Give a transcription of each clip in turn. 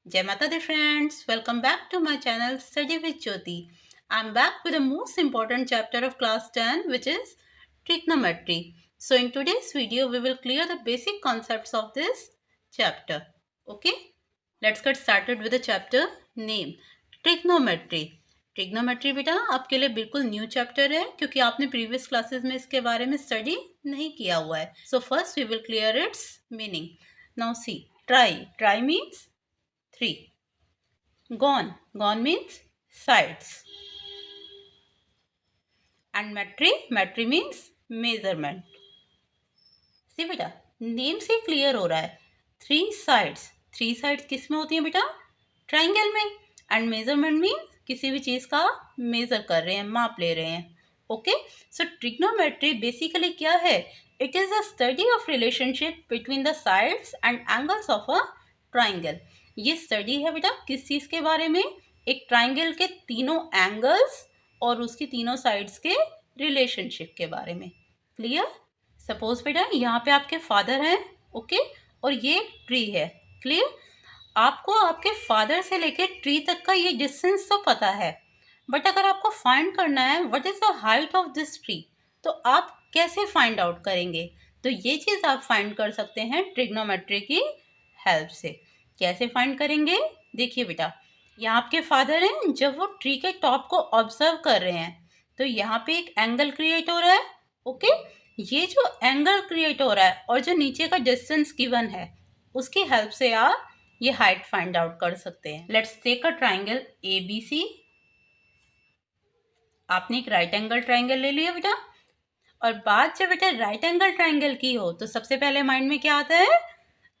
Jai Mata Di friends, welcome back to my channel Study with Jyoti. I'm back with the most important chapter of class 10 which is trigonometry. So in today's video we will clear the basic concepts of this chapter. Okay, let's get started with the chapter name trigonometry. Trigonometry बेटा आपके लिए बिल्कुल new chapter है क्योंकि आपने previous classes में इसके बारे में स्टडी नहीं किया हुआ है. So first we will clear its meaning. Now see tri means 3. Gone means sides. And metry means measurement. See बेटा नेम से क्लियर हो रहा है. 3 sides किस में होती है बेटा? ट्राइंगल में. एंड मेजरमेंट मीन किसी भी चीज का मेजर कर रहे हैं, माप ले रहे हैं. ओके, सो ट्रिग्नोमेट्री बेसिकली क्या है? It is a study of relationship between the sides and angles of a triangle. ये स्टडी है बेटा किस चीज के बारे में? एक ट्राइंगल के तीनों एंगल्स और उसकी तीनों साइड्स के रिलेशनशिप के बारे में. क्लियर? सपोज बेटा यहाँ पे आपके फादर हैं, ओके, और ये ट्री है. क्लियर? आपको आपके फादर से लेकर ट्री तक का ये डिस्टेंस तो पता है, बट अगर आपको फाइंड करना है what is the height of this tree, तो आप कैसे फाइंड आउट करेंगे? तो ये चीज़ आप फाइंड कर सकते हैं ट्रिग्नोमेट्री की हेल्प से. कैसे फाइंड करेंगे? देखिए बेटा, यहाँ आपके फादर हैं, जब वो ट्री के टॉप को ऑब्जर्व कर रहे हैं तो यहाँ पे एक एंगल क्रिएट हो रहा है. ओके, ये जो एंगल क्रिएट हो रहा है और जो नीचे का डिस्टेंस गिवन है उसकी हेल्प से आप ये हाइट फाइंड आउट कर सकते हैं. Let's take a triangle A B C. आपने एक राइट एंगल ट्राइंगल ले लिया बेटा, और बात जब बेटा राइट एंगल ट्राइंगल की हो तो सबसे पहले माइंड में क्या आता है?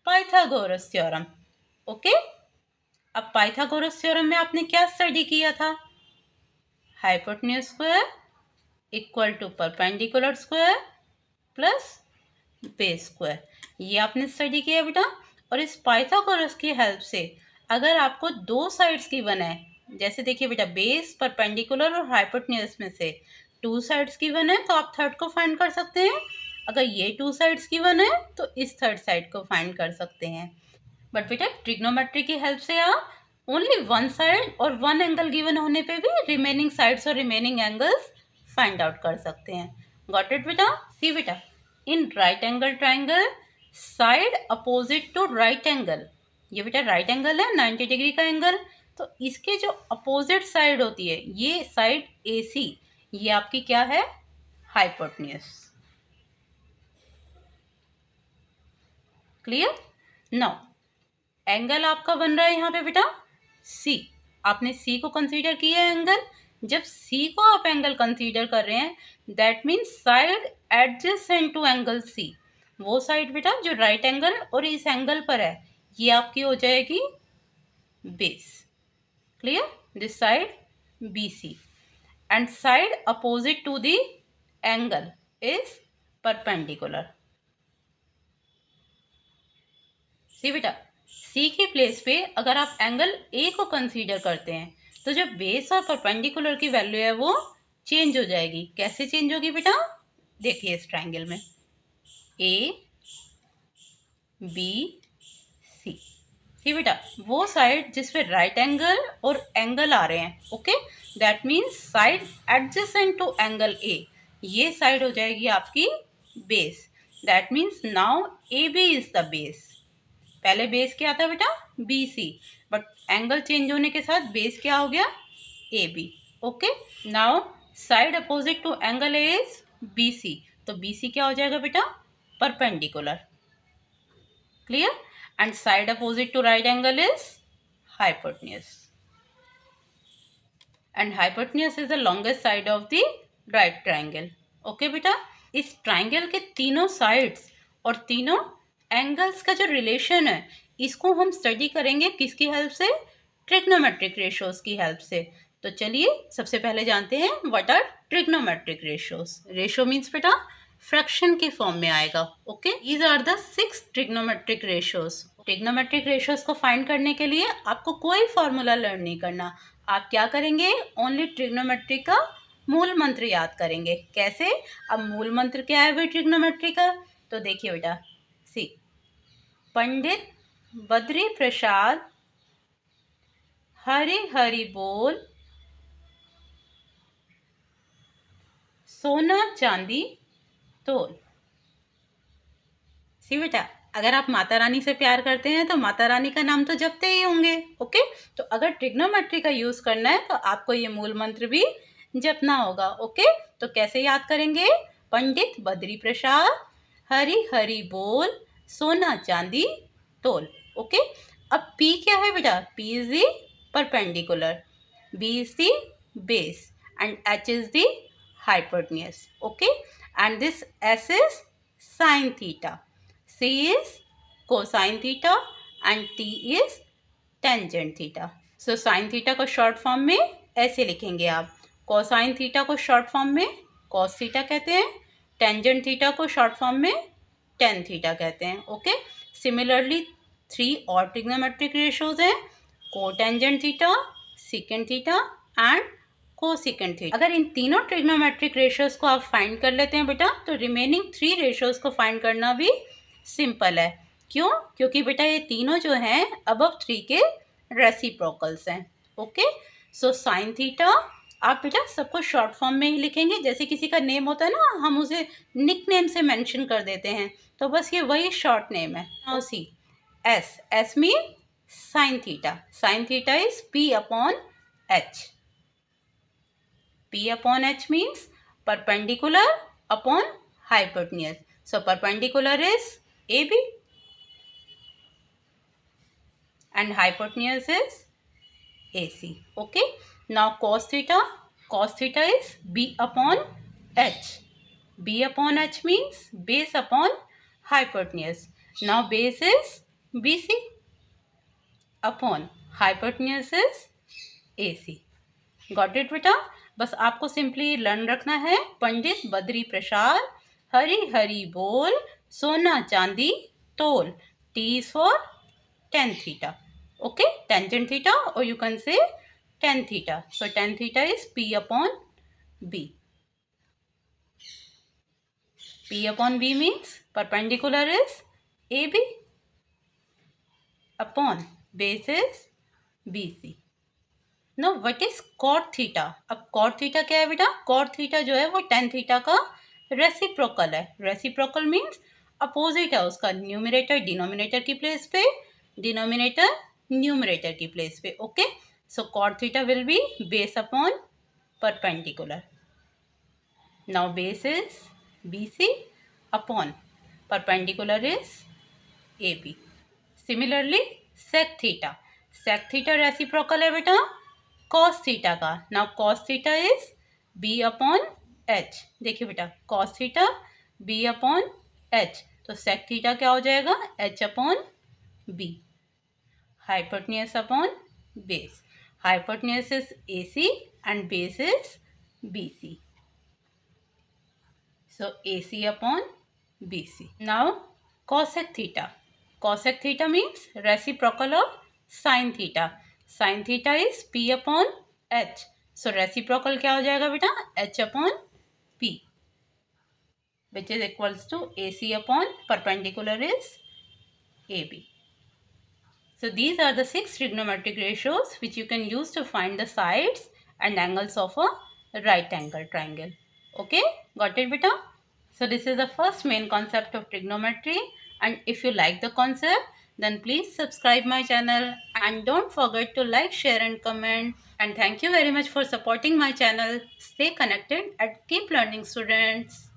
Pythagoras theorem. ओके, अब पाइथागोरस थ्योरम में आपने क्या स्टडी किया था? Hypotenuse square equal to perpendicular square plus base square. ये आपने स्टडी किया बेटा. और इस पाइथागोरस की हेल्प से अगर आपको दो साइड्स गिवन है, जैसे देखिए बेटा बेस, परपेंडिकुलर और हाइपोटेन्यूज में से 2 साइड्स गिवन है तो आप थर्ड को फाइंड कर सकते हैं. अगर ये 2 साइड्स गिवन है तो इस थर्ड साइड को फाइंड कर सकते हैं. बट बेटा ट्रिग्नोमेट्री की हेल्प से आप ओनली वन साइड और वन एंगल गिवन होने पे भी रिमेनिंग साइड्स और रिमेनिंग एंगल्स फाइंड आउट कर सकते हैं. गॉट इट बेटा? सी बेटा, in right angle triangle side opposite to right angle, ये बेटा राइट एंगल है 90 डिग्री का एंगल, तो इसके जो अपोजिट साइड होती है ये साइड AC, ये आपकी क्या है? हाइपोटेन्यूज. क्लियर? नाउ एंगल आपका बन रहा है यहाँ पे बेटा C. आपने C को कंसीडर किया है एंगल. जब C को आप एंगल कंसीडर कर रहे हैं that means side adjacent to angle C. वो साइड बेटा जो राइट एंगल और इस एंगल पर है ये आपकी हो जाएगी base. Clear? This side BC and side opposite to the angle is perpendicular. See बेटा, सी की प्लेस पे अगर आप एंगल ए को कंसीडर करते हैं तो जो बेस और परपेंडिकुलर की वैल्यू है वो चेंज हो जाएगी. कैसे चेंज होगी बेटा? देखिए इस ट्राइंगल में ए बी सी. सी बेटा, वो साइड जिस पे राइट एंगल और एंगल आ रहे हैं, okay, that means side adjacent to angle A, ये साइड हो जाएगी आपकी base. That means now A B is the base. पहले बेस क्या था बेटा? BC, बट एंगल चेंज होने के साथ बेस क्या हो गया? AB. Okay, now side opposite to angle is BC, तो BC क्या हो जाएगा बेटा? Perpendicular. Clear? And side opposite to right angle is hypotenuse. And hypotenuse is the longest side of the right triangle. Okay बेटा, इस triangle के तीनों sides और तीनों एंगल्स का जो रिलेशन है इसको हम स्टडी करेंगे किसकी हेल्प से? ट्रिग्नोमेट्रिक रेशियोज की हेल्प से. तो चलिए सबसे पहले जानते हैं what are trigonometric ratios. Ratio means बेटा फ्रैक्शन के फॉर्म में आएगा. Okay, these are the 6 trigonometric ratios. Trigonometric ratios को फाइंड करने के लिए आपको कोई फॉर्मूला लर्न नहीं करना. आप क्या करेंगे? ओनली ट्रिग्नोमेट्री का मूल मंत्र याद करेंगे. कैसे? अब मूल मंत्र क्या है भाई ट्रिग्नोमेट्री का? तो देखिए बेटा, सी पंडित बद्री प्रसाद हरी हरी बोल, सोना चांदी तोल। सी बेटा, अगर आप माता रानी से प्यार करते हैं तो माता रानी का नाम तो जपते ही होंगे। ओके, तो अगर ट्रिग्नोमेट्री का यूज करना है तो आपको ये मूल मंत्र भी जपना होगा। ओके, तो कैसे याद करेंगे? पंडित बद्री प्रसाद, हरी हरी बोल, सोना चांदी तोल। ओके, अब पी क्या है बेटा? P is the perpendicular, B is the base and H is the hypotenuse. Okay, and this S is sin theta, C is cosine theta and T is tangent theta. So sin theta को short form में ऐसे लिखेंगे आप, cosine theta को short form में cos theta कहते हैं, tangent theta को short form में tan theta कहते हैं। Okay, similarly 3 और trigonometric ratios हैं, cotangent theta, secant theta and cosecant theta. अगर इन तीनों ट्रिग्नोमेट्रिक रेशियोज को आप फाइंड कर लेते हैं बेटा, तो रिमेनिंग 3 रेशियोज को फाइंड करना भी सिंपल है। क्यों? क्योंकि बेटा ये तीनों जो हैं अबव 3 के रेसिप्रोकल्स हैं। ओके, सो साइन थीटा आप बेटा सबको शॉर्ट फॉर्म में ही लिखेंगे, जैसे किसी का नेम होता है ना, हम उसे निक नेम से मेंशन कर देते हैं, तो बस ये वही शॉर्ट नेम है। Now see S, S mean sine theta, sine theta is P upon H. P upon H means perpendicular upon hypotenuse. So perpendicular is AB and hypotenuse is AC. Okay. Now cos theta, cos theta is B upon H. B upon H means base upon hypotenuse. Now base is BC upon hypotenuse is AC. Got it बेटा? बस आपको simply learn रखना है, पंडित बद्री प्रसाद, हरी हरी बोल, सोना चांदी तोल। T is for tan theta. Okay, tangent theta और you can say tan theta. So tan theta is P upon B. P upon B means perpendicular is AB upon base is BC. No what is cot theta? अब cot theta क्या है बेटा? Cot theta जो है वो tan theta का reciprocal है। Reciprocal means opposite है उसका, न्यूमरेटर डिनोमिनेटर की प्लेस पे, डिनोमिनेटर न्यूमरेटर की प्लेस पे। Okay, so cot theta will be base upon perpendicular. Now base is BC upon perpendicular is AB. Similarly sec theta, sec theta reciprocal है बेटा cos theta का। Now cos theta is B upon H। देखिए बेटा, cos theta B upon H, तो sec theta क्या हो जाएगा? H upon B। Hypotenuse upon base, hypotenuse is AC and base is BC. So AC upon BC. Now cosec theta, cosec theta means reciprocal of sin theta. Sin theta is P upon H. So reciprocal क्या हो जाएगा बेटा? H upon P, which is equals to AC upon perpendicular is AB. So these are the 6 trigonometric ratios which you can use to find the sides and angles of a right angle triangle. Okay, got it beta? So this is the first main concept of trigonometry, and if you like the concept, then please subscribe my channel and don't forget to like, share and comment. And thank you very much for supporting my channel. Stay connected and keep learning, students.